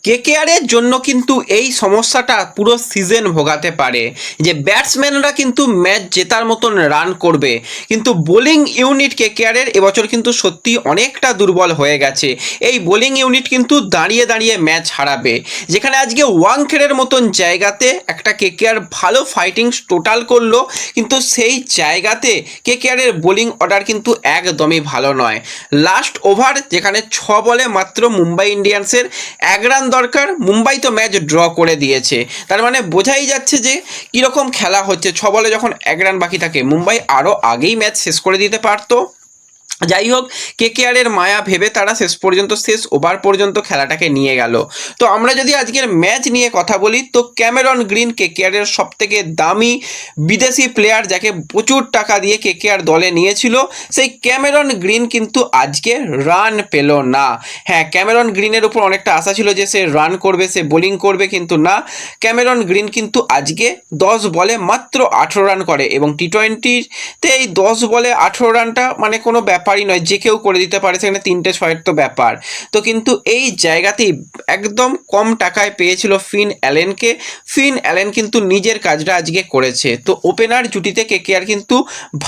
কেকেআরের জন্য কিন্তু এই সমস্যাটা পুরো সিজন ভোগাতে পারে যে ব্যাটসম্যানরা কিন্তু ম্যাচ জেতার মতন রান করবে, কিন্তু বোলিং ইউনিট কেকেআরের এবছর কিন্তু সত্যি অনেকটা দুর্বল হয়ে গেছে। এই বোলিং ইউনিট কিন্তু দাঁড়িয়ে দাঁড়িয়ে ম্যাচ হারাবে, যেখানে আজকে ওয়াংখেড়ের মতন জায়গাতে একটা কেকেআর ভালো ফাইটিং টোটাল করলো, কিন্তু সেই জায়গাতে কেকেআরের বোলিং অর্ডার কিন্তু একদমই ভালো নয়। লাস্ট ওভার যেখানে 6 বলে মাত্র মুম্বাই ইন্ডিয়ান্সের 1 রান দরকার, মুম্বাই তো ম্যাচ ড্র করে দিয়েছে। তার মানে বোঝাই যাচ্ছে যে কীরকম খেলা হচ্ছে। 6 বলে যখন 1 রান বাকি থাকে, মুম্বাই আরও আগেই ম্যাচ শেষ করে দিতে পারতো। যাই হোক, কেকেআরের মায়া ভেবে তারা শেষ ওভার পর্যন্ত খেলাটাকে নিয়ে গেল। তো আমরা যদি আজকের ম্যাচ নিয়ে কথা বলি, তো ক্যামেরন গ্রিন কেকেআরের সবথেকে দামি বিদেশি প্লেয়ার, যাকে প্রচুর টাকা দিয়ে কেকেআর দলে নিয়েছিল, সেই ক্যামেরন গ্রিন কিন্তু আজকে রান পেল না। হ্যাঁ, ক্যামেরন গ্রিনের উপর অনেকটা আশা ছিল যে সে রান করবে, সে বোলিং করবে, কিন্তু না, ক্যামেরন গ্রিন কিন্তু আজকে 10 বলে মাত্র 18 রান করে, এবং টি-20তে এই 10 বলে 18 রানটা মানে কোনো ব্যাপারই নয়, যে কেউ করে দিতে পারে, সেখানে 3টে 6-এর তো ব্যাপার। তো কিন্তু এই জায়গাতেই একদম কম টাকায় পেয়েছিল ফিন অ্যালেনকে। ফিন অ্যালেন কিন্তু নিজের কাজটা আজকে করেছে। তো ওপেনার জুটিতে কেকেআর কিন্তু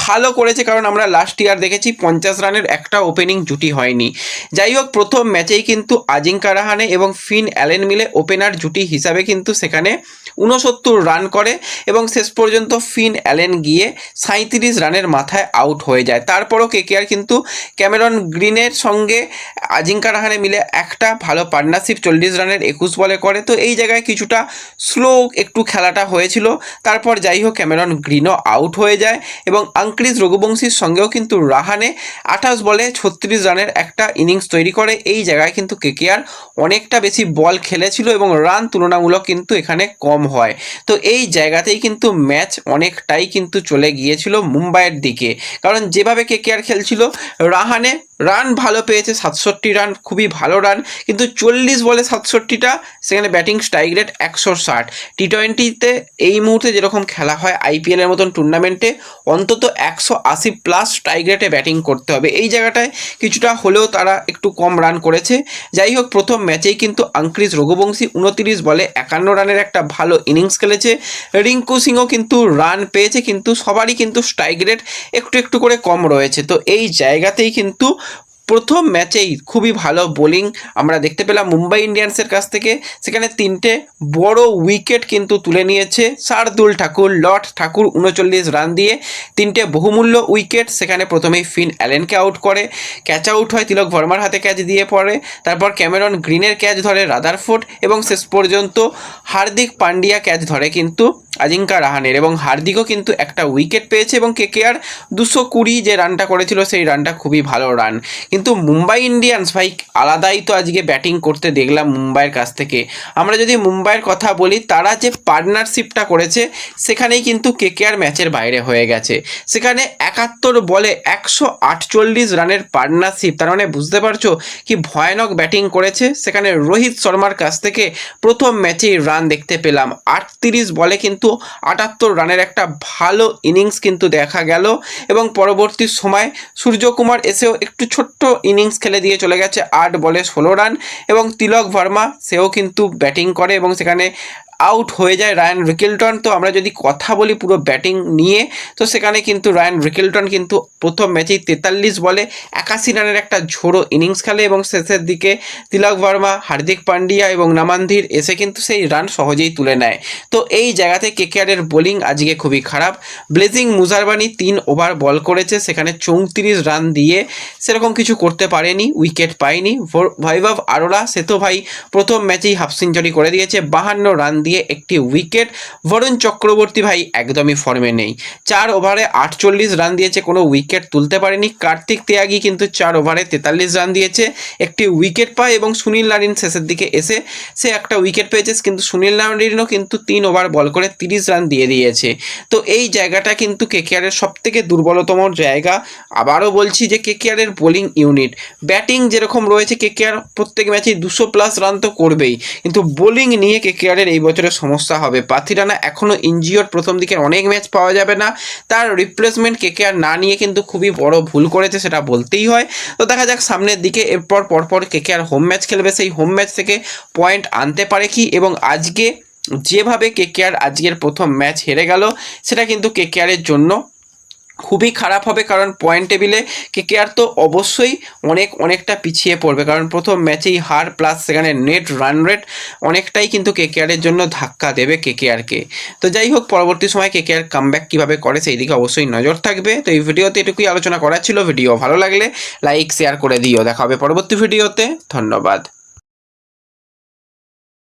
ভালো করেছে, কারণ আমরা লাস্ট ইয়ার দেখেছি 50 রানের একটা ওপেনিং জুটি হয়নি। যাই হোক, প্রথম ম্যাচেই কিন্তু আজিঙ্কা রাহানে এবং ফিন অ্যালেন মিলে ওপেনার জুটি হিসাবে কিন্তু সেখানে 69 রান করে, এবং শেষ পর্যন্ত ফিন অ্যালেন গিয়ে 37 রানের মাথায় আউট হয়ে যায়। তারপরও কেকেআর কিন্তু ক্যামেরন গ্রিনের সঙ্গে আজিঙ্কা রাহানে মিলে একটা ভালো পার্টনারশিপ 40 রানের 21 বলে করে। তো এই জায়গায় কিছুটা স্লো একটু খেলাটা হয়েছিল। তারপর যাই হোক, ক্যামেরন গ্রিনও আউট হয়ে যায়, এবং আঙ্ক্রিজ রঘুবংশীর সঙ্গেও কিন্তু রাহানে 28 বলে 36 রানের একটা ইনিংস তৈরি করে। এই জায়গায় কিন্তু কেকেআর অনেকটা বেশি বল খেলেছিল, এবং রান তুলনামূলক কিন্তু এখানে কম হয়। তো এই জায়গাতেই কিন্তু ম্যাচ অনেকটাই কিন্তু চলে গিয়েছিল মুম্বাইয়ের দিকে, কারণ যেভাবে কেকেআর খেলছিল, রাহানে রান ভালো পেয়েছে, 67 রান, খুবই ভালো রান, কিন্তু 40 বলে 67টা, সেখানে ব্যাটিং স্ট্রাইক রেট 160। টি-20তে এই মুহূর্তে যেরকম খেলা হয় আইপিএলের মতন টুর্নামেন্টে, অন্তত 180+ স্ট্রাইক রেটে ব্যাটিং করতে হবে। এই জায়গাটায় কিছুটা হলেও তারা একটু কম রান করেছে। যাই হোক, প্রথম ম্যাচেই কিন্তু আঙ্ক্রিজ রঘুবংশী 29 বলে 51 রানের একটা ভালো ইনিংস খেলেছে। রিঙ্কু সিংও কিন্তু রান পেয়েছে, কিন্তু সবারই কিন্তু স্ট্রাইক রেট একটু একটু করে কম রয়েছে। তো এই জায়গাতেই কিন্তু প্রথম ম্যাচেই খুবই ভালো বোলিং আমরা দেখতে পেলাম মুম্বাই ইন্ডিয়ান্সের কাছ থেকে। সেখানে 3টে বড় উইকেট কিন্তু তুলে নিয়েছে শার্দুল ঠাকুর, লর্ড ঠাকুর 39 রান দিয়ে 3টে বহুমূল্য উইকেট। সেখানে প্রথমেই ফিন অ্যালেনকে আউট করে, ক্যাচ আউট হয়, তিলক ভার্মার হাতে ক্যাচ দিয়ে পড়ে, তারপর ক্যামেরন গ্রিনের ক্যাচ ধরে রাদারফোর্ড, এবং শেষ পর্যন্ত হার্দিক পান্ডিয়া ক্যাচ ধরে কিন্তু আজিঙ্কা রাহানের, এবং হার্দিকও কিন্তু একটা উইকেট পেয়েছে। এবং কেকেআর 220 যে রানটা করেছিল, সেই রানটা খুবই ভালো রান। কিন্তু মুম্বাই ইন্ডিয়ান্স ভাই আলাদাই তো আজকে ব্যাটিং করতে দেখলাম মুম্বাইয়ের কাছ থেকে। আমরা যদি মুম্বাইয়ের কথা বলি, তারা যে পার্টনারশিপটা করেছে, সেখানেই কিন্তু কেকেআর ম্যাচের বাইরে হয়ে গেছে। সেখানে 71 বলে 148 রানের পার্টনারশিপ, তার মানে বুঝতে পারছো কি ভয়ানক ব্যাটিং করেছে। সেখানে রোহিত শর্মার কাছ থেকে প্রথম ম্যাচেই রান দেখতে পেলাম, 38 বলে কিন্তু 78 রানের একটা ভালো ইনিংস কিন্তু দেখা গেল। এবং পরবর্তী সময় সূর্যকুমার এসেও একটু ছোট্ট ইনিংস খেলে দিয়ে চলে গেছে, 8 বলে 16 রান। এবং তিলক ভার্মা সেও কিন্তু ব্যাটিং করে, এবং সেখানে আউট হয়ে যায় রায়ান রিকেলটন। তো আমরা যদি কথা বলি পুরো ব্যাটিং নিয়ে, তো সেখানে কিন্তু রায়ান রিকেলটন কিন্তু প্রথম ম্যাচেই 43 বলে 81 রানের একটা ঝোড়ো ইনিংস খেলে, এবং শেষের দিকে তিলক ভার্মা, হার্দিক পান্ডিয়া এবং নামানধীর এসে কিন্তু সেই রান সহজেই তুলে নেয়। তো এই জায়গাতে কেকেআরের বোলিং আজকে খুবই খারাপ। ব্লেজিং মুজারবানি 3 ওভার বল করেছে, সেখানে 34 রান দিয়ে সেরকম কিছু করতে পারেনি, উইকেট পায়নি। বৈভব আরোরা সে তো ভাই প্রথম ম্যাচেই হাফ সেঞ্চুরি করে দিয়েছে, 52 রান দিয়ে একটি উইকেট। বরুণ চক্রবর্তী ভাই একদমই ফর্মে নেই, 4 ওভারে 48 রান দিয়েছে, কোনো উইকেট তুলতে পারেনি। কার্তিক ত্যাগী কিন্তু 4 ওভারে 43 রান দিয়েছে, একটি উইকেট পায়। এবং সুনীল নারিন শেষের দিকে এসে সে একটা উইকেট পেয়েছে, কিন্তু সুনীল নারিনও কিন্তু 3 ওভার বল করে 30 রান দিয়ে দিয়েছে। তো এই জায়গাটা কিন্তু কেকেআরের সবথেকে দুর্বলতম জায়গা। আবারও বলছি যে কেকেআরের বোলিং ইউনিট, ব্যাটিং যেরকম রয়েছে কেকেআর প্রত্যেক ম্যাচে 200+ রান তো করবেই, কিন্তু বোলিং নিয়ে কেকেআরের এই বছর এবছরে সমস্যা হবে। পাথিরানা এখনও ইনজিওর, প্রথম দিকের অনেক ম্যাচ পাওয়া যাবে না, তার রিপ্লেসমেন্ট কেকেআর না নিয়ে কিন্তু খুবই বড় ভুল করেছে, সেটা বলতেই হয়। তো দেখা যাক সামনের দিকে এরপর পরপর কেকেআর হোম ম্যাচ খেলবে, সেই হোম ম্যাচ থেকে পয়েন্ট আনতে পারে কি, এবং আজকে যেভাবে কেকেআর আজকের প্রথম ম্যাচ হেরে গেল সেটা কিন্তু কেকেআরের জন্য খুবই খারাপ হবে, কারণ পয়েন্ট টেবিলে কেকেআর তো অবশ্যই অনেকটা পিছিয়ে পড়বে, কারণ প্রথম ম্যাচেই হার প্লাস সেখানে নেট রান রেট অনেকটাই কিন্তু কেকেআরের জন্য ধাক্কা দেবে কেকেআরকে। তো যাই হোক, পরবর্তী সময় কেকেআর কামব্যাক কীভাবে করে সেই দিকে অবশ্যই নজর থাকবে। তো এই ভিডিওতে এটুকুই আলোচনা করা ছিল। ভিডিও ভালো লাগলে লাইক শেয়ার করে দিও। দেখা হবে পরবর্তী ভিডিওতে। ধন্যবাদ।